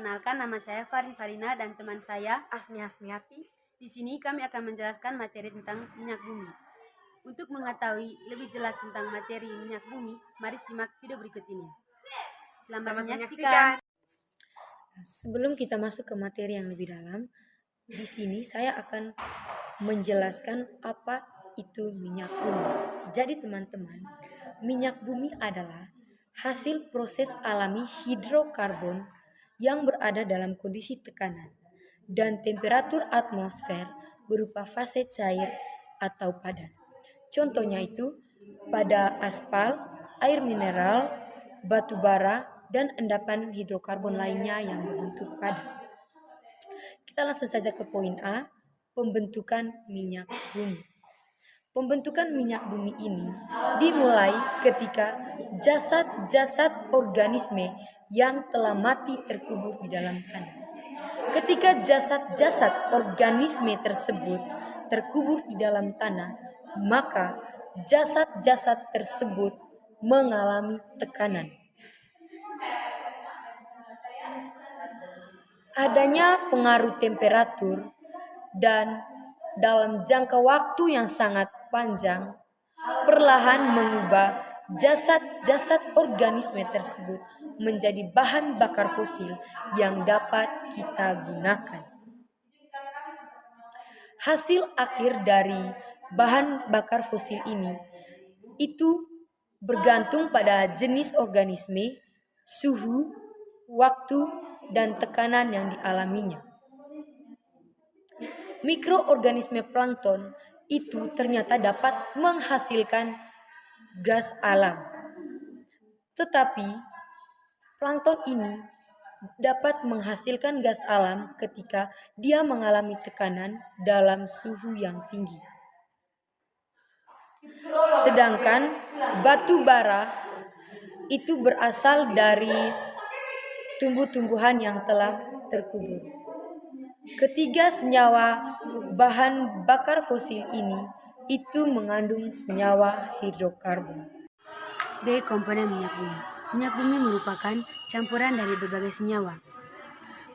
Perkenalkan, nama saya Farin Farina dan teman saya Asni Asmiati. Di sini kami akan menjelaskan materi tentang minyak bumi. Untuk mengetahui lebih jelas tentang materi minyak bumi, mari simak video berikut ini. Selamat menyaksikan. Sebelum kita masuk ke materi yang lebih dalam, di sini saya akan menjelaskan apa itu minyak bumi. Jadi teman-teman, minyak bumi adalah hasil proses alami hidrokarbon yang berada dalam kondisi tekanan dan temperatur atmosfer berupa fase cair atau padat. Contohnya itu pada aspal, air mineral, batu bara, dan endapan hidrokarbon lainnya yang berbentuk padat. Kita langsung saja ke poin A, pembentukan minyak bumi. Pembentukan minyak bumi ini dimulai ketika jasad-jasad organisme yang telah mati terkubur di dalam tanah. Ketika jasad-jasad organisme tersebut terkubur di dalam tanah, maka jasad-jasad tersebut mengalami tekanan. Adanya pengaruh temperatur dan dalam jangka waktu yang sangat panjang, perlahan mengubah jasad-jasad organisme tersebut menjadi bahan bakar fosil yang dapat kita gunakan. Hasil akhir dari bahan bakar fosil ini itu bergantung pada jenis organisme, suhu, waktu, dan tekanan yang dialaminya. Mikroorganisme plankton itu ternyata dapat menghasilkan gas alam. Tetapi plankton ini dapat menghasilkan gas alam ketika dia mengalami tekanan dalam suhu yang tinggi. Sedangkan batu bara itu berasal dari tumbuh-tumbuhan yang telah terkubur. Ketiga senyawa bahan bakar fosil ini itu mengandung senyawa hidrokarbon. B. Komponen minyak bumi. Minyak bumi merupakan campuran dari berbagai senyawa.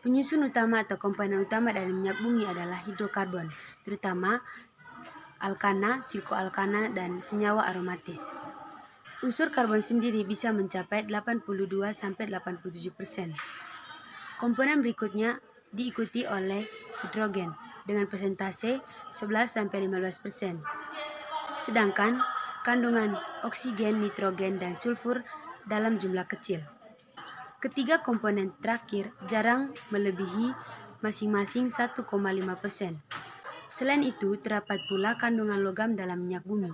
Penyusun utama atau komponen utama dari minyak bumi adalah hidrokarbon, terutama alkana, silkoalkana, dan senyawa aromatis. Unsur karbon sendiri bisa mencapai 82-87%. Komponen berikutnya diikuti oleh hidrogen dengan persentase 11-15%. Sedangkan kandungan oksigen, nitrogen, dan sulfur dalam jumlah kecil. Ketiga komponen terakhir jarang melebihi masing-masing 1,5%. Selain itu, terdapat pula kandungan logam dalam minyak bumi.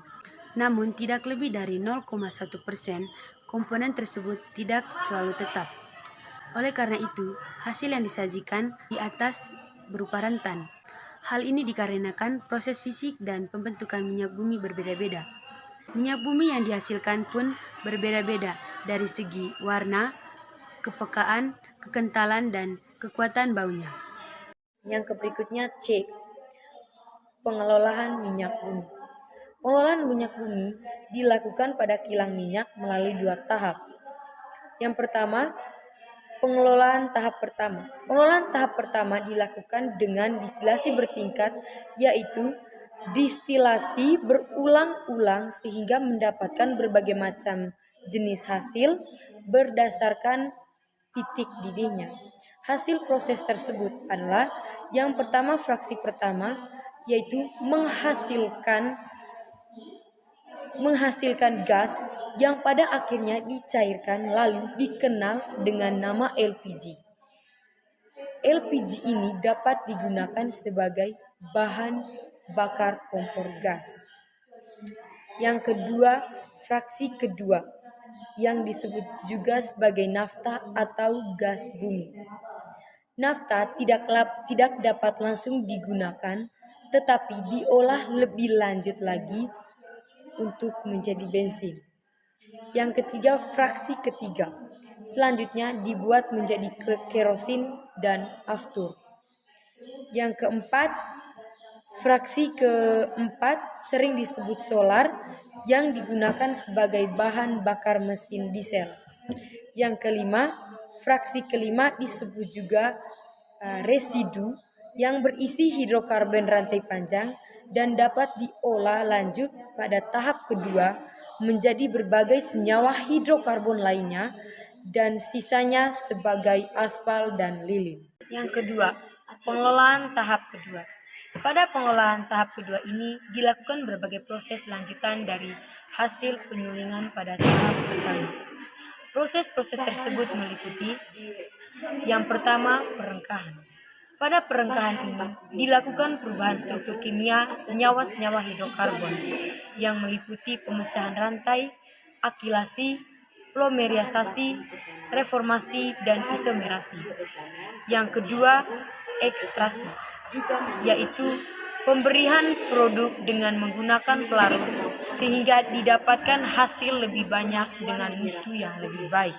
Namun, tidak lebih dari 0,1%, komponen tersebut tidak selalu tetap. Oleh karena itu, hasil yang disajikan di atas berupa rentan. Hal ini dikarenakan proses fisik dan pembentukan minyak bumi berbeda-beda. Minyak bumi yang dihasilkan pun berbeda-beda dari segi warna, kepekaan, kekentalan, dan kekuatan baunya. Yang berikutnya C, pengelolaan minyak bumi. Pengelolaan minyak bumi dilakukan pada kilang minyak melalui 2 tahap. Yang pertama, pengelolaan tahap pertama. Pengelolaan tahap pertama dilakukan dengan distilasi bertingkat, yaitu distilasi berulang-ulang sehingga mendapatkan berbagai macam jenis hasil berdasarkan titik didihnya. Hasil proses tersebut adalah yang pertama fraksi pertama, yaitu menghasilkan gas yang pada akhirnya dicairkan lalu dikenal dengan nama LPG. LPG ini dapat digunakan sebagai bahan bakar kompor gas. Yang kedua, fraksi kedua yang disebut juga sebagai nafta atau gas bumi. Nafta tidak dapat langsung digunakan, tetapi diolah lebih lanjut lagi untuk menjadi bensin. Yang ketiga, fraksi ketiga. Selanjutnya dibuat menjadi kerosin dan aftur. Yang keempat, fraksi keempat sering disebut solar yang digunakan sebagai bahan bakar mesin diesel. Yang kelima, fraksi kelima disebut juga residu yang berisi hidrokarbon rantai panjang dan dapat diolah lanjut pada tahap kedua menjadi berbagai senyawa hidrokarbon lainnya dan sisanya sebagai aspal dan lilin. Yang kedua, pengelolaan tahap kedua. Pada pengolahan tahap kedua ini dilakukan berbagai proses lanjutan dari hasil penyulingan pada tahap pertama. Proses-proses tersebut meliputi yang pertama, perengkahan. Pada perengkahan ini dilakukan perubahan struktur kimia senyawa-senyawa hidrokarbon yang meliputi pemecahan rantai, akilasi, polimerisasi, reformasi, dan isomerasi. Yang kedua, ekstraksi, yaitu pemberian produk dengan menggunakan pelarut sehingga didapatkan hasil lebih banyak dengan mutu yang lebih baik.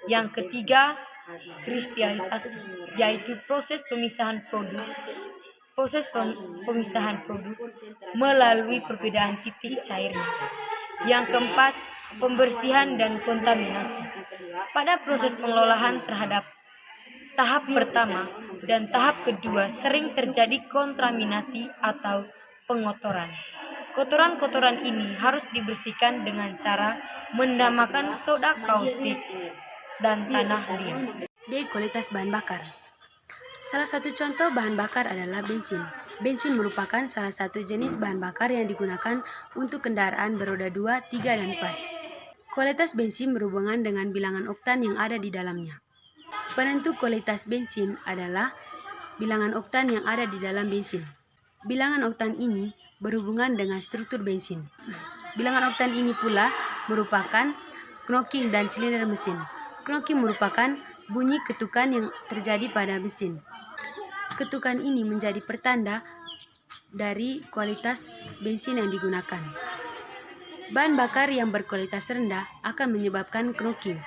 Yang ketiga, kristalisasi, yaitu proses pemisahan produk melalui perbedaan titik cairnya. Yang keempat, pembersihan dan kontaminasi. Pada proses pengelolaan terhadap tahap pertama dan tahap kedua sering terjadi kontaminasi atau pengotoran. Kotoran-kotoran ini harus dibersihkan dengan cara menambahkan soda kaustik dan tanah liat. D. Kualitas bahan bakar. Salah satu contoh bahan bakar adalah bensin. Bensin merupakan salah satu jenis bahan bakar yang digunakan untuk kendaraan beroda 2, 3, dan 4. Kualitas bensin berhubungan dengan bilangan oktan yang ada di dalamnya. Penentu kualitas bensin adalah bilangan oktan yang ada di dalam bensin. Bilangan oktan ini berhubungan dengan struktur bensin. Bilangan oktan ini pula merupakan knocking dan silinder mesin. Knocking merupakan bunyi ketukan yang terjadi pada mesin. Ketukan ini menjadi pertanda dari kualitas bensin yang digunakan. Bahan bakar yang berkualitas rendah akan menyebabkan knocking.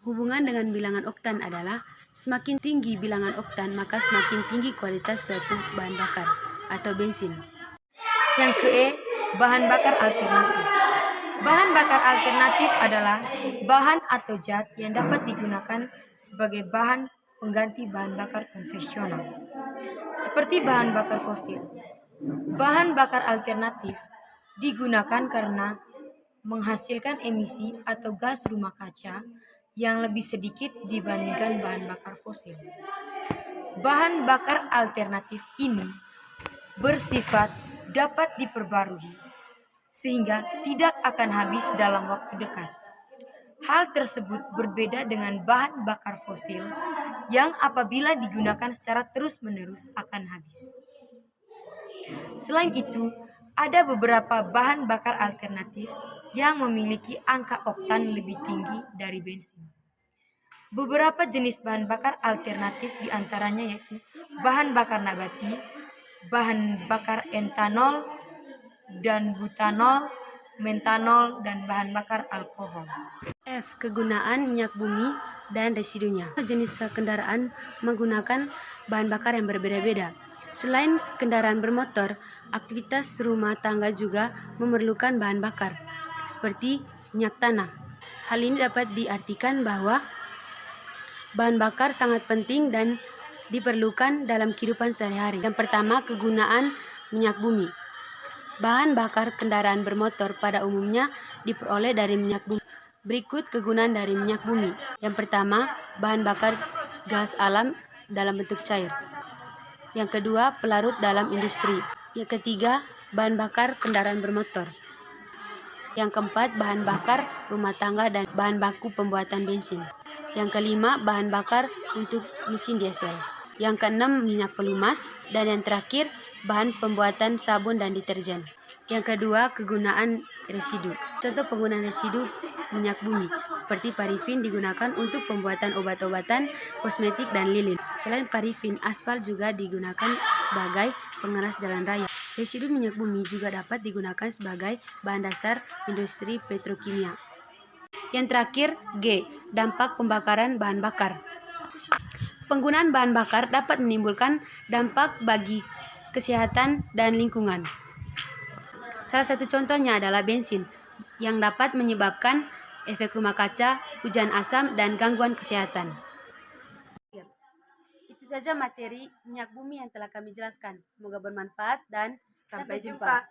Hubungan dengan bilangan oktan adalah semakin tinggi bilangan oktan maka semakin tinggi kualitas suatu bahan bakar atau bensin. Yang ke-E, bahan bakar alternatif. Bahan bakar alternatif adalah bahan atau zat yang dapat digunakan sebagai bahan pengganti bahan bakar konvensional, seperti bahan bakar fosil. Bahan bakar alternatif digunakan karena menghasilkan emisi atau gas rumah kaca yang lebih sedikit dibandingkan bahan bakar fosil. Bahan bakar alternatif ini bersifat dapat diperbarui sehingga tidak akan habis dalam waktu dekat. Hal tersebut berbeda dengan bahan bakar fosil yang apabila digunakan secara terus-menerus akan habis. Selain itu, ada beberapa bahan bakar alternatif yang memiliki angka oktan lebih tinggi dari bensin. Beberapa jenis bahan bakar alternatif diantaranya yaitu bahan bakar nabati, bahan bakar etanol dan butanol, metanol, dan bahan bakar alkohol. F. Kegunaan minyak bumi dan residunya. Jenis kendaraan menggunakan bahan bakar yang berbeda-beda. Selain kendaraan bermotor, aktivitas rumah tangga juga memerlukan bahan bakar, seperti minyak tanah. Hal ini dapat diartikan bahwa bahan bakar sangat penting dan diperlukan dalam kehidupan sehari-hari. Yang pertama, kegunaan minyak bumi. Bahan bakar kendaraan bermotor pada umumnya diperoleh dari minyak bumi. Berikut kegunaan dari minyak bumi. Yang pertama, bahan bakar gas alam dalam bentuk cair. Yang kedua, pelarut dalam industri. Yang ketiga, bahan bakar kendaraan bermotor. Yang keempat, bahan bakar rumah tangga dan bahan baku pembuatan bensin. Yang kelima, bahan bakar untuk mesin diesel. Yang keenam, minyak pelumas. Dan yang terakhir, bahan pembuatan sabun dan deterjen. Yang kedua, kegunaan residu. Contoh penggunaan residu minyak bumi, seperti parafin digunakan untuk pembuatan obat-obatan, kosmetik, dan lilin. Selain parafin, aspal juga digunakan sebagai pengeras jalan raya. Residu minyak bumi juga dapat digunakan sebagai bahan dasar industri petrokimia. Yang terakhir, G. Dampak pembakaran bahan bakar. Penggunaan bahan bakar dapat menimbulkan dampak bagi kesehatan dan lingkungan. Salah satu contohnya adalah bensin, yang dapat menyebabkan efek rumah kaca, hujan asam, dan gangguan kesehatan. Itu saja materi minyak bumi yang telah kami jelaskan. Semoga bermanfaat dan sampai jumpa.